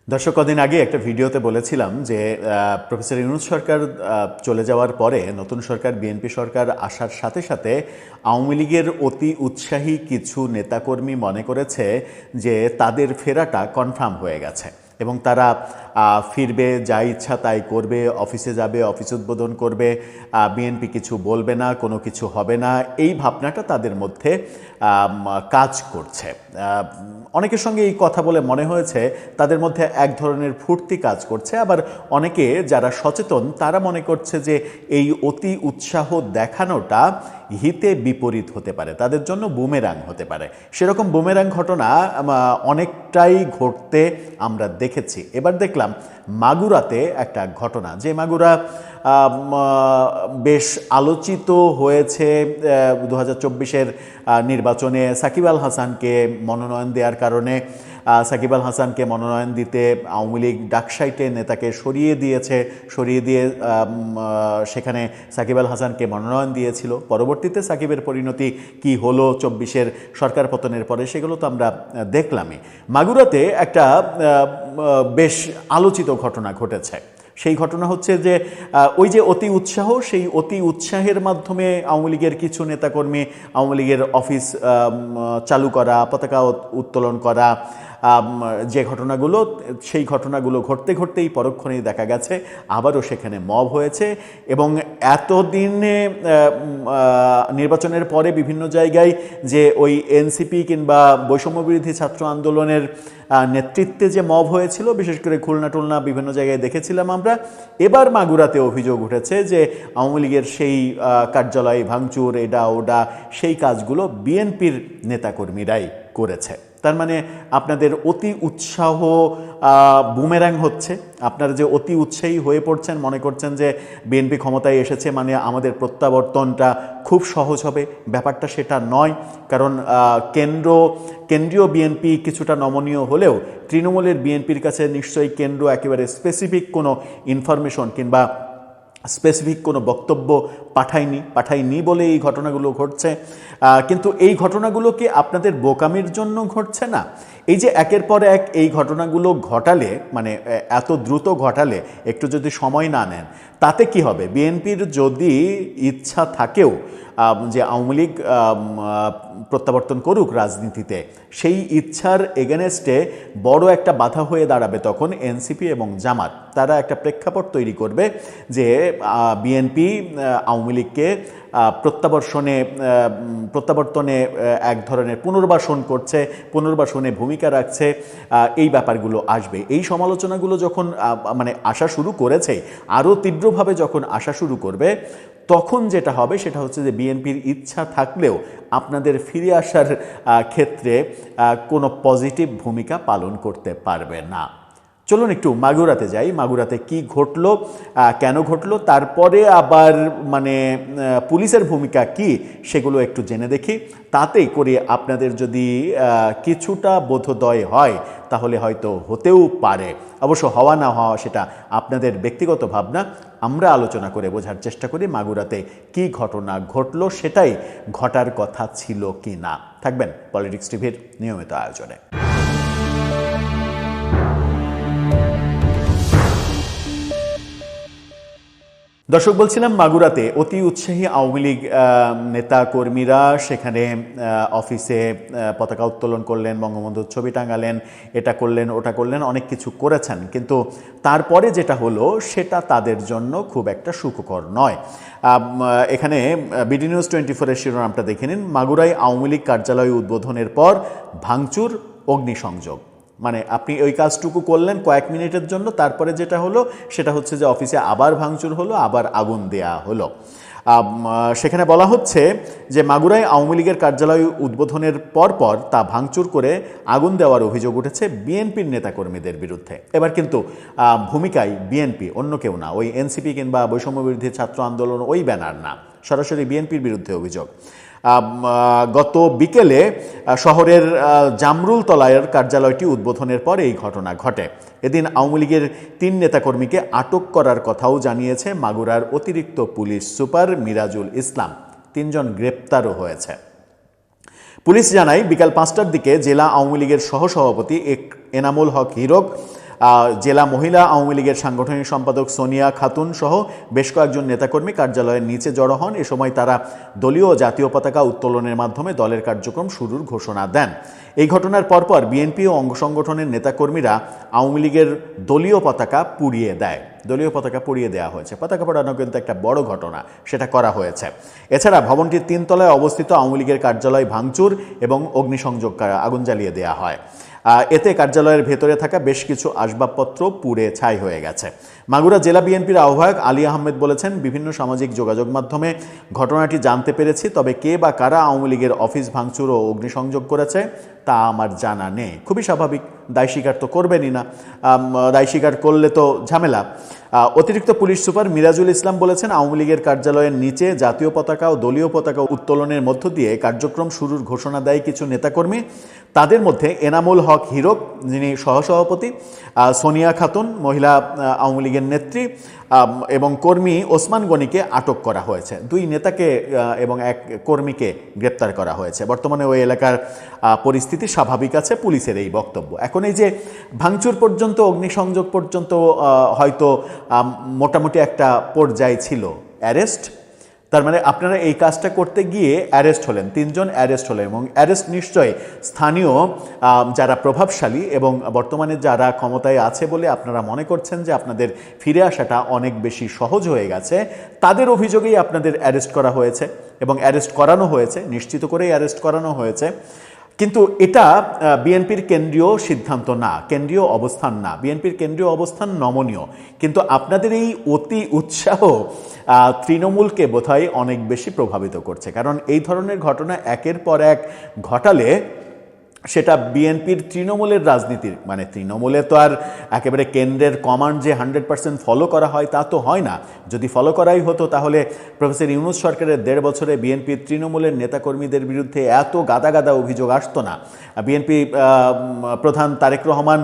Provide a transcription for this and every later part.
দর্শক, কদিন আগে একটা ভিডিওতে বলেছিলাম যে প্রফেসর ইউনূস সরকার চলে যাওয়ার পরে নতুন সরকার বিএনপি সরকার আসার সাথে সাথে আওয়ামী লীগের অতি উৎসাহী কিছু নেতাকর্মী মনে করেছে যে তাদের ফেরাটা কনফার্ম হয়ে গেছে এবং তারা ফিরবে, যা ইচ্ছা তাই করবে, অফিসে যাবে, অফিস উদ্বোধন করবে, বিএনপি কিছু বলবে না, কোনো কিছু হবে না, এই ভাবনাটা তাদের মধ্যে কাজ করছে। অনেকের সঙ্গে এই কথা বলে মনে হয়েছে তাদের মধ্যে এক ধরনের ফুর্তি কাজ করছে, আবার অনেকে যারা সচেতন তারা মনে করছে যে এই অতি উৎসাহ দেখানোটা হিতে বিপরীত হতে পারে, তাদের জন্য বুমেরাং হতে পারে। সেরকম বুমেরাং ঘটনা অনেকটাই ঘটতে আমরা দেখেছি। এবার দেখলাম মাগুরাতে একটা ঘটনা, যে মাগুরা বেশ আলোচিত হয়েছে 2024-এর নির্বাচনে সাকিব আল হাসানকে মনোনয়ন দেওয়ার কারণে। সাকিব আল হাসানকে মনোনয়ন দিতে আওয়ামী লীগ ডাকসাইটে নেতাকে সরিয়ে দিয়ে সেখানে সাকিব আল হাসানকে মনোনয়ন দিয়েছিল। পরবর্তীতে সাকিবের পরিণতি কি হলো 24-এর সরকার পতনের পরে, সেগুলো তো আমরা দেখলামই। মাগুরাতে একটা বেশ আলোচিত ঘটনা ঘটেছে। সেই ঘটনা হচ্ছে যে ওই যে অতি উৎসাহ, সেই অতি উৎসাহের মাধ্যমে আওয়ামী লীগের কিছু নেতাকর্মী আওয়ামী লীগের অফিস চালু করা, পতাকা উত্তোলন করা, যে ঘটনাগুলো, সেই ঘটনাগুলো ঘটতে ঘটতেই পরক্ষণেই দেখা গেছে আবারও সেখানে মব হয়েছে। এবং এতদিনে নির্বাচনের পরে বিভিন্ন জায়গায় যে ওই এনসিপি কিংবা বৈষম্যবিরোধী ছাত্র আন্দোলনের নেতৃত্বে যে মব হয়েছিল, বিশেষ করে খুলনা টুলনা বিভিন্ন জায়গায় দেখেছিলাম আমরা, এবার মাগুরাতে অভিযোগ উঠেছে যে আওয়ামী লীগের সেই কার্যালয় ভাঙচুর, এটা ওটা, সেই কাজগুলো বিএনপির নেতাকর্মীরাই করেছে। তার মানে আপনাদের অতি উৎসাহ বুমেরাং হচ্ছে। আপনারা যে অতি উৎসাহী হয়ে পড়ছেন, মনে করছেন যে বিএনপি ক্ষমতায় এসেছে মানে আমাদের প্রত্যাবর্তনটা খুব সহজ হবে, ব্যাপারটা সেটা নয়। কারণ কেন্দ্রীয় বিএনপি কিছুটা নমনীয় হলেও তৃণমূলের বিএনপির কাছে নিশ্চয়ই কেন্দ্র একেবারে স্পেসিফিক কোনো ইনফরমেশন কিংবা স্পেসিফিক কোনো বক্তব্য পাঠায়নি বলে এই ঘটনাগুলো ঘটছে। কিন্তু এই ঘটনাগুলো কি আপনাদের বোকামির জন্য ঘটছে না? এই যে একের পর এক এই ঘটনাগুলো ঘটালে, মানে এত দ্রুত ঘটালে, একটু যদি সময় না নেন তাতে কি হবে? বিএনপির যদি ইচ্ছা থাকেও যে আওয়ামী লীগ প্রত্যাবর্তন করুক রাজনীতিতে, সেই ইচ্ছার এগেনেস্টে বড় একটা বাধা হয়ে দাঁড়াবে তখন এনসিপি এবং জামাত। তারা একটা প্রেক্ষাপট তৈরি করবে যে বিএনপি আওয়ামী লীগকে প্রত্যাবর্তনে এক ধরনের পুনর্বাসনে ভূমিকা রাখছে, এই ব্যাপারগুলো আসবে। এই সমালোচনাগুলো যখন মানে আসা শুরু করেছে, আরও তীব্রভাবে যখন আসা শুরু করবে, তখন যেটা হবে সেটা হচ্ছে যে বিএনপির ইচ্ছা থাকলেও আপনাদের ফিরে আসার ক্ষেত্রে কোনো পজিটিভ ভূমিকা পালন করতে পারবে না। চলুন একটু মাগুরাতে যাই। মাগুরাতে কি ঘটলো, কেন ঘটলো, তারপরে আবার মানে পুলিশের ভূমিকা কি, সেগুলো একটু জেনে দেখি। তাতেই করে আপনাদের যদি কিছুটা বোধোদয় হয় তাহলে হয়তো হতেও পারে। অবশ্য হওয়া না হওয়া সেটা আপনাদের ব্যক্তিগত ভাবনা। আমরা আলোচনা করে বোঝার চেষ্টা করি মাগুরাতে কি ঘটনা ঘটলো, সেটাই ঘটার কথা ছিল কি না। থাকবেন পলিটিক্স টিভির নিয়মিত আয়োজনে। দর্শক, বলছিলাম মাগুরাতে অতি উৎসাহী আওয়ামী লীগ নেতা কর্মীরা সেখানে অফিসে পতাকা উত্তোলন করলেন, বঙ্গবন্ধুর ছবি টাঙালেন, এটা করলেন ওটা করলেন, অনেক কিছু করেছেন। কিন্তু তারপরে যেটা হলো সেটা তাদের জন্য খুব একটা সুখকর নয়। এখানে বিডি নিউজ 24-এর শিরোনামটা দেখে নিন। মাগুরায় আওয়ামী লীগ কার্যালয় উদ্বোধনের পর ভাঙচুর, অগ্নিসংযোগ। মানে আপনি ওই কাজটুকু করলেন কয়েক মিনিটের জন্য, তারপরে যেটা হলো সেটা হচ্ছে যে অফিসে আবার ভাঙচুর হলো, আবার আগুন দেয়া হলো। সেখানে বলা হচ্ছে যে মাগুরায় আওয়ামী লীগের কার্যালয় উদ্বোধনের পরপর তা ভাঙচুর করে আগুন দেওয়ার অভিযোগ উঠেছে বিএনপির নেতাকর্মীদের বিরুদ্ধে। এবার কিন্তু ভূমিকায় বিএনপি, অন্য কেউ না, ওই এনসিপি কিংবা বৈষম্যবিরোধী ছাত্র আন্দোলন ওই ব্যানার না, সরাসরি বিএনপির বিরুদ্ধে অভিযোগ। গত বিকেলে শহরের জামরুল তলায়ের কার্যালয়টি উদ্বোধনের পর এই ঘটনা ঘটে। এদিন আওয়ামী লীগের 3 নেতাকর্মীকে আটক করার কথাও জানিয়েছে মাগুরার অতিরিক্ত পুলিশ সুপার মিরাজুল ইসলাম। 3 জন গ্রেপ্তারও হয়েছে। পুলিশ জানায় বিকাল 5টার দিকে জেলা আওয়ামী লীগের সহসভাপতি এনামুল হক হীরক জেলা মহিলা আওয়ামী লীগের সাংগঠনিক সম্পাদক সোনিয়া খাতুন সহ বেশ কয়েকজন নেতাকর্মী কার্যালয়ের নিচে জড়ো হন। এ সময় তারা দলীয় ও জাতীয় পতাকা উত্তোলনের মাধ্যমে দলের কার্যক্রম শুরুর ঘোষণা দেন। এই ঘটনার পরপর বিএনপি ও অঙ্গ সংগঠনের নেতাকর্মীরা আওয়ামী লীগের দলীয় পতাকা পুড়িয়ে দেয়। দলীয় পতাকা পুড়িয়ে দেওয়া হয়েছে। পতাকা পোড়ানো কিন্তু একটা বড় ঘটনা, সেটা করা হয়েছে। এছাড়া ভবনটির 3 তলায় অবস্থিত আওয়ামী লীগের কার্যালয় ভাঙচুর এবং অগ্নিসংযোগ আগুন জ্বালিয়ে দেওয়া হয়। এতে কার্যালয়ের ভেতরে থাকা বেশ কিছু আসবাবপত্র পুড়ে ছাই হয়ে গেছে। মাগুরা জেলা বিএনপির আহ্বায়ক আলী আহমেদ বলেছেন, বিভিন্ন সামাজিক যোগাযোগ মাধ্যমে ঘটনাটি জানতে পেরেছি, তবে কে বা কারা আওয়ামী লীগের অফিস ভাঙচুর ও অগ্নিসংযোগ করেছে তা আমার জানা নেই। খুবই স্বাভাবিক, দায় স্বীকার তো করবেনই না, দায় স্বীকার করলে তো ঝামেলা। অতিরিক্ত পুলিশ সুপার মিরাজুল ইসলাম বলেছেন, আওয়ামী লীগের কার্যালয়ের নিচে জাতীয় পতাকা ও দলীয় পতাকা উত্তোলনের মধ্য দিয়ে কার্যক্রম শুরুর ঘোষণা দেয় কিছু নেতাকর্মী। তাদের মধ্যে এনামুল হক হিরক, যিনি সহসভাপতি, সোনিয়া খাতুন মহিলা আওয়ামী লীগের নেত্রী এবং কর্মী ওসমান গনিকে আটক করা হয়েছে। 2 নেতাকে এবং 1 কর্মীকে গ্রেপ্তার করা হয়েছে। বর্তমানে ওই এলাকার পরিস্থিতি স্বাভাবিক আছে, পুলিশের এই বক্তব্য। এখন এই যে ভাঙচুর পর্যন্ত, অগ্নিসংযোগ পর্যন্ত হয়তো মোটামুটি একটা পর্যায়ে ছিল, অ্যারেস্ট, তার মানে আপনারা এই কাজটা করতে গিয়ে অ্যারেস্ট হলেন, 3 জন অ্যারেস্ট হলেন এবং অ্যারেস্ট নিশ্চয়ই স্থানীয় যারা প্রভাবশালী এবং বর্তমানে যারা ক্ষমতায় আছে বলে আপনারা মনে করছেন যে আপনাদের ফিরে আসাটা অনেক বেশি সহজ হয়ে গেছে, তাদের অভিযোগেই আপনাদের অ্যারেস্ট করা হয়েছে এবং অ্যারেস্ট করানো হয়েছে, নিশ্চিত করেই অ্যারেস্ট করানো হয়েছে। কিন্তু এটা বিএনপির কেন্দ্রীয় সিদ্ধান্ত না, কেন্দ্রীয় অবস্থান না। বিএনপির কেন্দ্রীয় অবস্থান নমনীয়, কিন্তু আপনাদের এই অতি উৎসাহ তৃণমূলকে বোধহয় অনেক বেশি প্রভাবিত করছে। কারণ এই ধরনের ঘটনা একের পর এক ঘটালে সেটা বিএনপির তৃণমূলের রাজনীতির, মানে তৃণমূলে তো আর একেবারে কেন্দ্রের কমান্ড যে 100% ফলো করা হয় তা তো হয় না। যদি ফলো করাই হতো তাহলে প্রফেসর ইউনূস সরকারের 1.5 বছরে বিএনপির তৃণমূলের নেতাকর্মীদের বিরুদ্ধে এত গাদা গাদা অভিযোগ আসতো না। বিএনপি প্রধান তারেক রহমান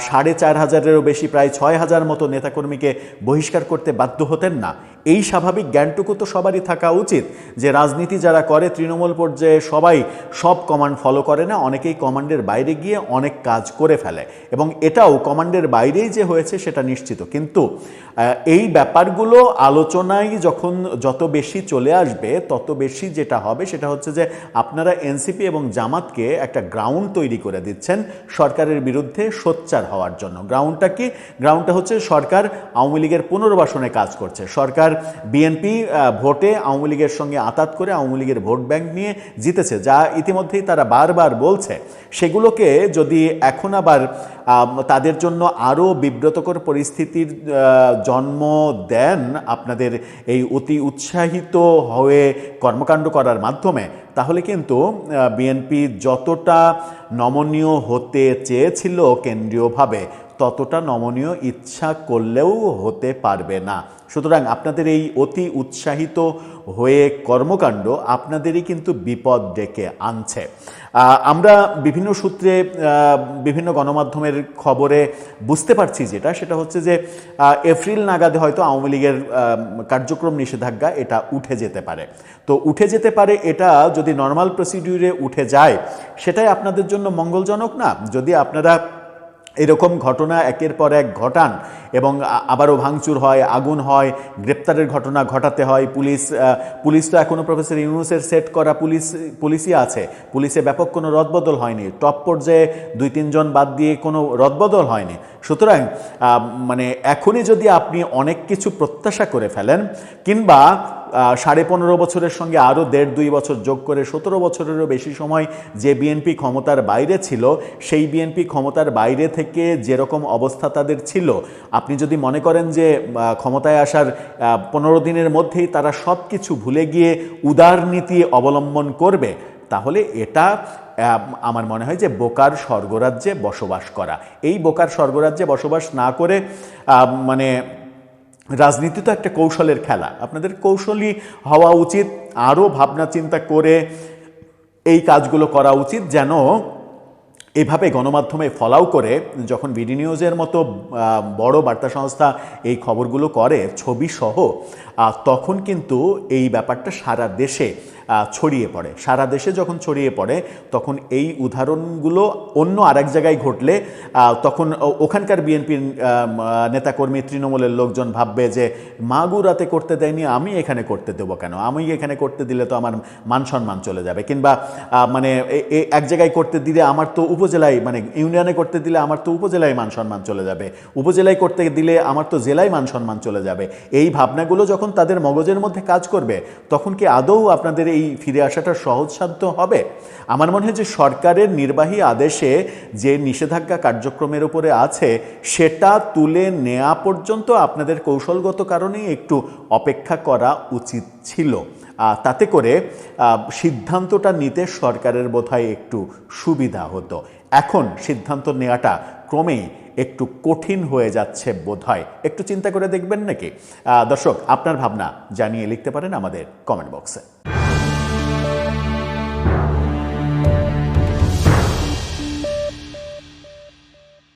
4500-এরও বেশি, প্রায় 6000 মতো নেতাকর্মীকে বহিষ্কার করতে বাধ্য হতেন না। এই স্বাভাবিক জ্ঞানটুকু তো সবারই থাকা উচিত যে রাজনীতি যারা করে তৃণমূল পর্যায়ে সবাই সব কমান্ড ফলো করে না, অনেকেই কমান্ডের বাইরে গিয়ে অনেক কাজ করে ফেলে এবং এটাও কমান্ডের বাইরেই যে হয়েছে সেটা নিশ্চিত। কিন্তু এই ব্যাপারগুলো আলোচনায় যখন যত বেশি চলে আসবে তত বেশি যেটা হবে সেটা হচ্ছে যে আপনারা এনসিপি এবং জামাতকে একটা গ্রাউন্ড তৈরি করে দিচ্ছেন সরকারের বিরুদ্ধে সোচ্চার হওয়ার জন্য। গ্রাউন্ডটা কি? গ্রাউন্ডটা হচ্ছে সরকার আওয়ামী লীগের পুনর্বাসনে কাজ করছে, সরকার বিএনপি ভোটে আওয়ামী লীগের সঙ্গে আঁতাত করে আওয়ামী লীগের ভোট ব্যাংক নিয়ে জিতেছে, যা ইতিমধ্যেই তারা বারবার বলছে। সেগুলোকে যদি এখন আবার তাদের জন্য আরও বিব্রতকর পরিস্থিতির জন্ম দেন আপনাদের এই অতি উৎসাহিত হয়ে কর্মকাণ্ড করার মাধ্যমে, তাহলে কিন্তু বিএনপি যতটা নমনীয় হতে চেয়েছিল কেন্দ্রীয়ভাবে ততটা নমনীয় ইচ্ছা করলেও হতে পারবে না। সুতরাং আপনাদের এই অতি উৎসাহিত হয়ে কর্মকাণ্ড আপনাদেরই কিন্তু বিপদ ডেকে আনছে। আমরা বিভিন্ন সূত্রে বিভিন্ন গণমাধ্যমের খবরে বুঝতে পারছি সেটা হচ্ছে যে এপ্রিল নাগাদে হয়তো আওয়ামী লীগের কার্যক্রম নিষেধাজ্ঞা এটা উঠে যেতে পারে। তো উঠে যেতে পারে, এটা যদি নর্মাল প্রসিডিউরে উঠে যায় সেটাই আপনাদের জন্য মঙ্গলজনক না? যদি আপনারা এরকম ঘটনা একের পর এক ঘটান এবং আবারও ভাঙচুর হয়, আগুন হয়, গ্রেপ্তারের ঘটনা ঘটাতে হয়, পুলিশ তো এখনও প্রফেসর ইউনূসের সেট করা পুলিশই আছে, পুলিশে ব্যাপক কোনো রদবদল হয়নি, টপ পর্যায়ে 2-3 জন বাদ দিয়ে কোনো রদবদল হয়নি। সুতরাং মানে এখনই যদি আপনি অনেক কিছু প্রত্যাশা করে ফেলেন কিংবা 15.5 বছরের সঙ্গে আরও 1.5-2 বছর যোগ করে 17 বছরেরও বেশি সময় যে বিএনপি ক্ষমতার বাইরে ছিল, সেই বিএনপি ক্ষমতার বাইরে থেকে যেরকম অবস্থা তাদের ছিল, আপনি যদি মনে করেন যে ক্ষমতায় আসার 15 দিনের মধ্যেই তারা সব কিছু ভুলে গিয়ে উদারনীতি অবলম্বন করবে, তাহলে এটা আমার মনে হয় যে বোকার স্বর্গরাজ্যে বসবাস করা। এই বোকার স্বর্গরাজ্যে বসবাস না করে মানে রাজনীতি তো একটা কৌশলের খেলা, আপনাদের কৌশলী হওয়া উচিত, আরও ভাবনা চিন্তা করে এই কাজগুলো করা উচিত যেন এভাবে গণমাধ্যমে ফলাও করে যখন বিডি নিউজের মতো বড় বার্তা সংস্থা এই খবরগুলো করে ছবি সহ, তখন কিন্তু এই ব্যাপারটা সারা দেশে ছড়িয়ে পড়ে। সারা দেশে যখন ছড়িয়ে পড়ে তখন এই উদাহরণগুলো অন্য আরেক জায়গায় ঘটলে তখন ওখানকার বিএনপির নেতাকর্মী, তৃণমূলের লোকজন ভাববে যে মাগুরাতে করতে দেয়নি, আমি এখানে করতে দেবো কেন, আমি এখানে করতে দিলে তো আমার মান সম্মান চলে যাবে, কিংবা মানে এক জায়গায় করতে দিলে আমার তো উপজেলায়, মানে ইউনিয়নে করতে দিলে আমার তো উপজেলায় মান সম্মান চলে যাবে, উপজেলায় করতে দিলে আমার তো জেলায় মান সম্মান চলে যাবে। এই ভাবনাগুলো যখন তাদের মগজের মধ্যে কাজ করবে তখন কি আদৌ আপনাদের এই ফিরে আসাটা সহজসাধ্য হবে? আমার মনে হয় যে সরকারের নির্বাহী আদেশে যে নিষেধাজ্ঞা কার্যক্রমের উপরে আছে সেটা তুলে নেওয়া পর্যন্ত আপনাদের কৌশলগত কারণেই একটু অপেক্ষা করা উচিত ছিল। তাতে করে সিদ্ধান্তটা নিতে সরকারের বোধহয় একটু সুবিধা হতো। এখন সিদ্ধান্ত নেওয়াটা ক্রমেই একটু কঠিন হয়ে যাচ্ছে বোধহয়। একটু চিন্তা করে দেখবেন নাকি? দর্শক, আপনার ভাবনা জানিয়ে লিখতে পারেন আমাদের কমেন্ট বক্সে।